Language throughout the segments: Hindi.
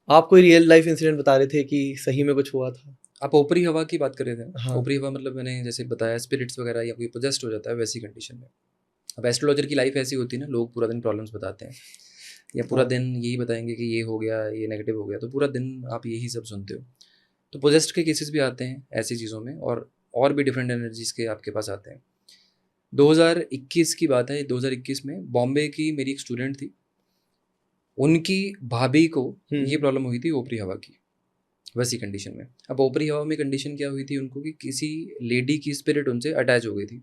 आप कोई रियल लाइफ इंसिडेंट बता रहे थे कि सही में कुछ हुआ था? आप ऊपरी हवा की बात कर रहे थे ना? हाँ। ऊपरी हवा मतलब मैंने जैसे बताया स्पिरिट्स वगैरह या कोई पोजेस्ड हो जाता है वैसी कंडीशन में। अब एस्ट्रोलॉजर की लाइफ ऐसी होती है ना, लोग पूरा दिन प्रॉब्लम्स बताते हैं या पूरा हाँ। दिन यही बताएंगे कि ये हो गया, ये नेगेटिव हो गया, तो पूरा दिन आप यही सब सुनते हो। तो पोजेस्ड के केसेस भी आते हैं ऐसी चीज़ों में, और भी डिफरेंट एनर्जीज के आपके पास आते हैं। 2021 की बात है, 2021 में बॉम्बे की मेरी एक स्टूडेंट थी, उनकी भाभी को ये प्रॉब्लम हुई थी ओपरी हवा की, वैसी कंडीशन में। अब ओपरी हवा में कंडीशन क्या हुई थी उनको कि किसी लेडी की स्पिरिट उनसे अटैच हो गई थी।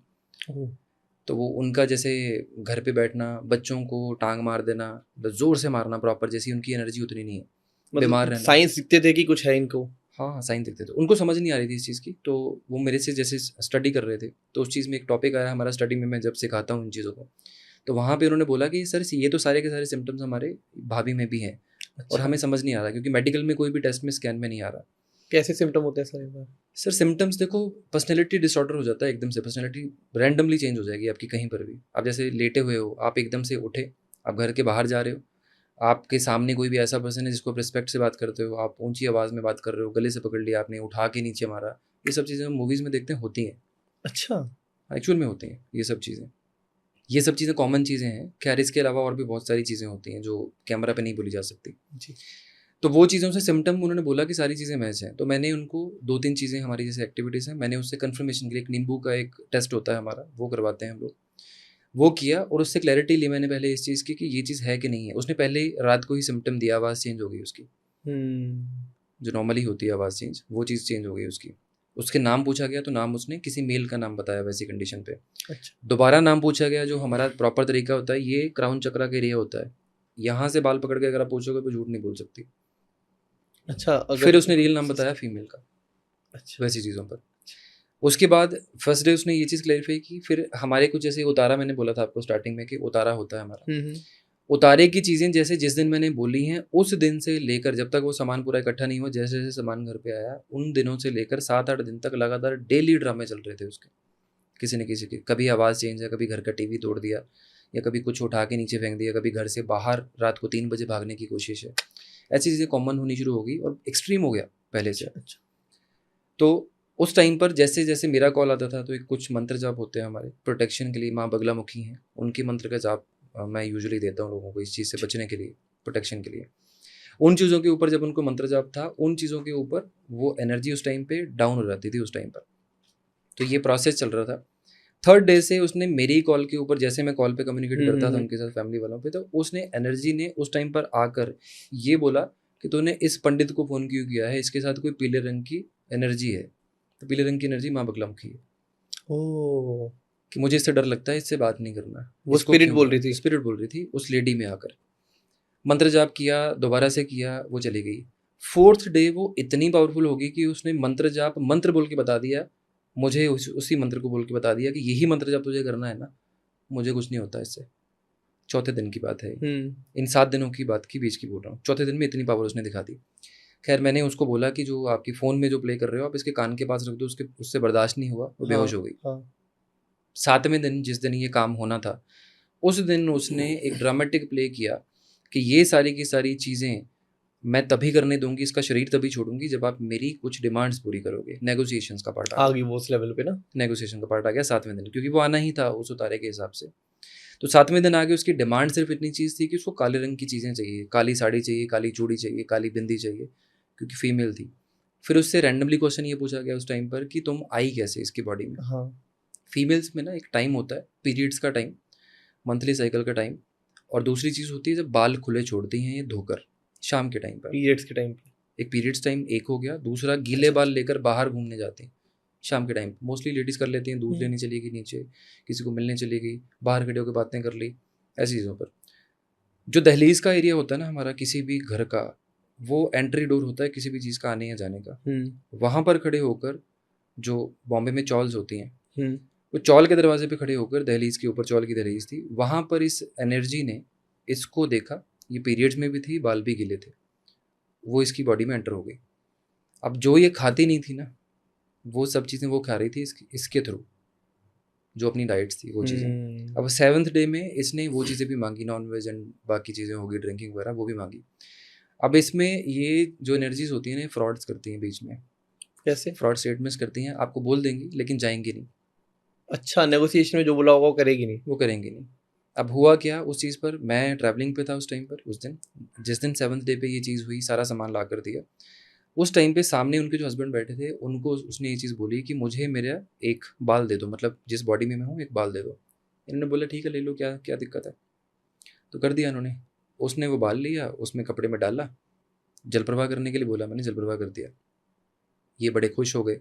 ओह! तो वो उनका जैसे घर पे बैठना, बच्चों को टांग मार देना, मतलब ज़ोर से मारना प्रॉपर, जैसी उनकी एनर्जी उतनी नहीं है, बीमार मतलब रहना। साइंस दिखते थे कि कुछ है इनको? हाँ, हाँ, साइन दिखते थे। उनको समझ नहीं आ रही थी इस चीज़ की, तो वो मेरे से जैसे स्टडी कर रहे थे, तो उस चीज़ में एक टॉपिक आया हमारा स्टडी में, मैं जब सिखाता हूँ इन चीज़ों को, तो वहाँ पे उन्होंने बोला कि सर ये तो सारे के सारे सिम्पटम्स हमारे भाभी में भी हैं और अच्छा। हमें समझ नहीं आ रहा, क्योंकि मेडिकल में कोई भी टेस्ट में स्कैन में नहीं आ रहा। कैसे सिम्पटम होते हैं सर एक बार? सर सिम्पटम्स देखो, पर्सनैलिटी डिसऑर्डर हो जाता है एकदम से, पर्सनैलिटी रैंडमली चेंज हो जाएगी आपकी कहीं पर भी। आप जैसे लेटे हुए हो, आप एकदम से उठे, आप घर के बाहर जा रहे हो, आपके सामने कोई भी ऐसा पर्सन है जिसको आप रिस्पेक्ट से बात करते हो, आप ऊंची आवाज़ में बात कर रहे हो, गले से पकड़ लिया आपने, उठा के नीचे मारा, ये सब चीज़ें हम मूवीज़ में देखते हैं होती हैं, अच्छा। एक्चुअल में होती हैं ये सब चीज़ें। ये सब चीज़ें कॉमन चीज़ें हैं। खैर इसके अलावा और भी बहुत सारी चीज़ें होती हैं जो कैमरा पे नहीं बोली जा सकती। जी। तो वो चीज़ों से सिम्पटम उन्होंने बोला कि सारी चीज़ें मैच हैं, तो मैंने उनको 2-3 चीज़ें, हमारी जैसे एक्टिविटीज़ हैं, मैंने उससे कन्फर्मेशन के लिए एक नींबू का एक टेस्ट होता है हमारा, वो करवाते हैं हम लोग। वो किया और उससे क्लैरिटी ली मैंने पहले इस चीज़ की कि ये चीज़ है कि नहीं है। उसने पहले ही रात को ही सिम्पटम दिया, आवाज़ चेंज हो गई उसकी, हुँ। जो नॉर्मली होती है आवाज़ चेंज, वो चीज़ चेंज हो गई उसकी। उसके नाम पूछा गया तो नाम उसने किसी मेल का नाम बताया वैसी कंडीशन पे। अच्छा। दोबारा नाम पूछा गया, जो हमारा प्रॉपर तरीका होता है, ये क्राउन चक्रा का एरिया होता है। यहाँ से बाल पकड़ के अगर आप पूछोगे तो झूठ नहीं बोल सकती। अच्छा फिर अगर उसने रियल नाम बताया फीमेल का, अच्छा। वैसी चीज़ों पर। उसके बाद फर्स्ट डे उसने ये चीज़ क्लैरिफ़ाई की, फिर हमारे कुछ जैसे उतारा, मैंने बोला था आपको स्टार्टिंग में कि उतारा होता है हमारा। हुँ, हुँ। उतारे की चीज़ें जैसे जिस दिन मैंने बोली हैं, उस दिन से लेकर जब तक वो सामान पूरा इकट्ठा नहीं हुआ, जैसे-जैसे सामान घर पे आया, उन दिनों से लेकर 7-8 दिन तक लगातार डेली ड्रामे चल रहे थे उसके, किसी न किसी के। कभी आवाज़ चेंज है, कभी घर का टीवी तोड़ दिया या कभी कुछ उठा के नीचे फेंक दिया, कभी घर से बाहर रात को 3 बजे भागने की कोशिश है। ऐसी चीज़ें कॉमन होनी शुरू हो गई और एक्सट्रीम हो गया पहले से। अच्छा, अच्छा। तो उस टाइम पर जैसे-जैसे मेरा कॉल आता था, तो एक कुछ मंत्र जाप होते हैं हमारे प्रोटेक्शन के लिए, माँ बगलामुखी हैं, उनके मंत्र का जाप मैं यूजुअली देता हूँ लोगों को इस चीज़ से अच्छा। बचने के लिए, प्रोटेक्शन के लिए। उन चीज़ों के ऊपर जब उनको मंत्र जाप था, उन चीज़ों के ऊपर वो एनर्जी उस टाइम पे डाउन हो जाती थी उस टाइम पर। तो ये प्रोसेस चल रहा था। थर्ड डे से उसने मेरी कॉल के ऊपर, जैसे मैं कॉल पे कम्युनिकेट हुँ, हुँ, करता था हुँ। उनके साथ फैमिली वालों पे, तो उसने एनर्जी ने उस टाइम पर आकर ये बोला कि तूने इस पंडित को फ़ोन क्यों किया है? इसके साथ कोई पीले रंग की एनर्जी है। तो पीले रंग की एनर्जी माँ बगलामुखी है, ओह! कि मुझे इससे डर लगता है, इससे बात नहीं करना। वो इसको स्पिरिट क्यों बोल हुआ? रही थी? स्पिरिट बोल रही थी उस लेडी में आकर। मंत्र जाप किया, दोबारा से किया, वो चली गई। 4th डे वो इतनी पावरफुल हो गई कि उसने मंत्र जाप मंत्र बोल के बता दिया, मुझे उसी मंत्र को बोल के बता दिया कि यही मंत्र जाप तुझे करना है ना, मुझे कुछ नहीं होता इससे। चौथे दिन की बात है ये। हुँ। इन 7 दिनों की बात की बीच की बोल रहा हूँ। चौथे दिन में इतनी पावर उसने दिखा दी। ख़ैर मैंने उसको बोला कि जो आपकी फ़ोन में जो प्ले कर रहे हो आप इसके कान के पास रख दो, उसके उससे बर्दाश्त नहीं हुआ, वो हाँ, बेहोश हो गई। हाँ। 7वें दिन जिस दिन ये काम होना था, उस दिन उसने एक ड्रामेटिक प्ले किया कि ये सारी की सारी चीज़ें मैं तभी करने दूँगी, इसका शरीर तभी छोड़ूँगी जब आप मेरी कुछ डिमांड्स पूरी करोगे। नेगोशिएशंस का पार्ट आ आ गया। गई वो उस लेवल पे ना? नेगोशिएशन का पार्ट आ गया 7वें दिन, क्योंकि वो आना ही था उस उतारे के हिसाब से। तो 7वें दिन आके उसकी डिमांड सिर्फ़ इतनी चीज़ थी कि उसको काले रंग की चीज़ें चाहिए, काली साड़ी चाहिए, काली चूड़ी चाहिए, काली बिंदी चाहिए, क्योंकि फीमेल थी। फिर उससे रैंडमली क्वेश्चन ये पूछा गया उस टाइम पर कि तुम आई कैसे इसकी बॉडी में? हाँ। फीमेल्स में ना एक टाइम होता है, पीरियड्स का टाइम, मंथली साइकिल का टाइम, और दूसरी चीज़ होती है जब बाल खुले छोड़ती हैं ये धोकर, शाम के टाइम पर। पीरियड्स के टाइम पे। एक पीरियड्स टाइम एक हो गया, दूसरा गीले अच्छा, बाल अच्छा। लेकर बाहर घूमने जाते हैं, शाम के टाइम पे। मोस्टली लेडीज़ कर लेती हैं, दूध हुँ। लेने चली गई नीचे, किसी को मिलने चली गई, बाहर खड़े होकर बातें कर ली, ऐसी चीज़ों पर। जो दहलीज़ का एरिया होता है ना हमारा किसी भी घर का, वो एंट्री डोर होता है किसी भी चीज़ का आने या जाने का। हुँ, वहाँ पर खड़े होकर, जो बॉम्बे में चॉल्स होती हैं, हुँ। वो चॉल के दरवाजे पे खड़े होकर, दहलीज़ के ऊपर चॉल की दहलीज़ थी, वहाँ पर इस एनर्जी ने इसको देखा, ये पीरियड्स में भी थी, बाल भी गीले थे, वो इसकी बॉडी में एंटर हो गई। अब जो ये खाती नहीं थी ना, वो सब चीज़ें वो खा रही थी इसके थ्रू, जो अपनी डाइट्स थी वो चीज़ें। हुँ। अब 7th डे में इसने वो चीज़ें भी माँगी, नॉन-वेज एंड बाकी चीज़ें हो गई, ड्रिंकिंग वगैरह वो भी माँगी। अब इसमें ये जो एनर्जीज होती हैं ना, फ्रॉड्स करती हैं बीच में, कैसे? फ्रॉड स्टेटमेंट्स करती हैं, आपको बोल देंगी लेकिन जाएंगी नहीं, अच्छा, नेगोशिएशन में जो बोला होगा वो करेगी नहीं। वो करेंगी नहीं। अब हुआ क्या उस चीज़ पर, मैं ट्रैवलिंग पे था उस टाइम पर, उस दिन जिस दिन 7th डे पे ये चीज़ हुई, सारा सामान ला कर दिया। उस टाइम पे सामने उनके जो हस्बैंड बैठे थे, उनको उसने ये चीज़ बोली कि मुझे मेरा एक बाल दे दो, मतलब जिस बॉडी में मैं हूँ एक बाल दे दो। इन्होंने बोला ठीक है ले लो, क्या क्या दिक्कत है। तो कर दिया इन्होंने। उसने वो बाल लिया, उसमें कपड़े में डाला, जल प्रवाह करने के लिए बोला, मैंने जल प्रवाह कर दिया। ये बड़े खुश हो गए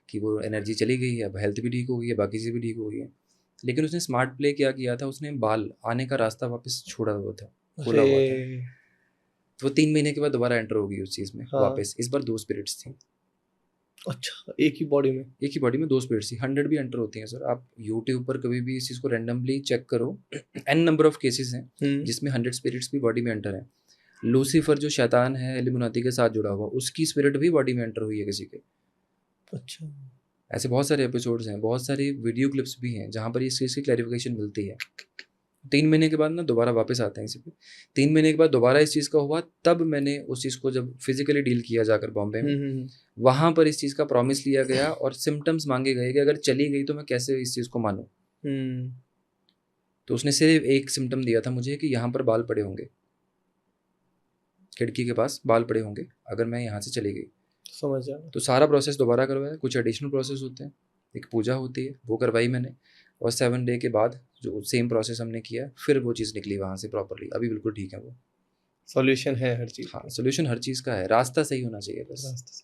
कि वो एनर्जी चली गई है, अब हेल्थ भी ठीक हो गई है, बाकी चीज़ें भी ठीक हो गई हैं। लेकिन उसने स्मार्ट प्ले क्या किया था, उसने बाल आने का रास्ता वापस छोड़ा हुआ था, खोला हुआ था। अरे! तो वो 3 महीने के बाद दोबारा एंटर होगी उस चीज़ में हाँ। वापस। इस बार 2 स्पिरिट्स थी। अच्छा, एक ही बॉडी में? एक ही बॉडी में 2 स्पिरिट्स थी। 100 भी एंटर होती हैं सर। आप यूट्यूब पर कभी भी इस चीज़ को रैंडमली चेक करो। एन नंबर ऑफ केसेस हैं हुँ। जिसमें 100 स्पिरिट्स भी बॉडी में एंटर हैं। लूसीफर जो शैतान है इल्यूमिनाती के साथ जुड़ा हुआ, उसकी स्पिरिट भी बॉडी में एंटर हुई है किसी के। अच्छा। ऐसे बहुत सारे एपिसोड्स हैं, बहुत सारी वीडियो क्लिप्स भी हैं जहाँ पर इस चीज़ की क्लैरिफिकेशन मिलती है। 3 महीने के बाद ना दोबारा वापस आते हैं इसी पे। 3 महीने के बाद दोबारा इस चीज़ का हुआ, तब मैंने उस चीज़ को जब फिज़िकली डील किया जाकर बॉम्बे हुँ, में, हुँ, हुँ। वहाँ पर इस चीज़ का प्रॉमिस लिया गया और सिम्पटम्स माँगे गए कि अगर चली गई तो मैं कैसे इस चीज़ को मानूँ। हुँ। तो उसने सिर्फ़ एक सिम्पटम दिया था मुझे कि यहाँ पर बाल पड़े होंगे, खिड़की के पास बाल पड़े होंगे अगर मैं यहाँ से चली गई। समझ आया। तो सारा प्रोसेस दोबारा करवाया, कुछ एडिशनल प्रोसेस होते हैं, एक पूजा होती है, वो करवाई मैंने और 7 डे के बाद जो सेम प्रोसेस हमने किया, फिर वो चीज़ निकली वहाँ से प्रॉपर्ली, अभी बिल्कुल ठीक है वो। सॉल्यूशन है हर चीज़ हाँ, का। सॉल्यूशन हर चीज़ का है, रास्ता सही होना चाहिए बस। रास्ते से।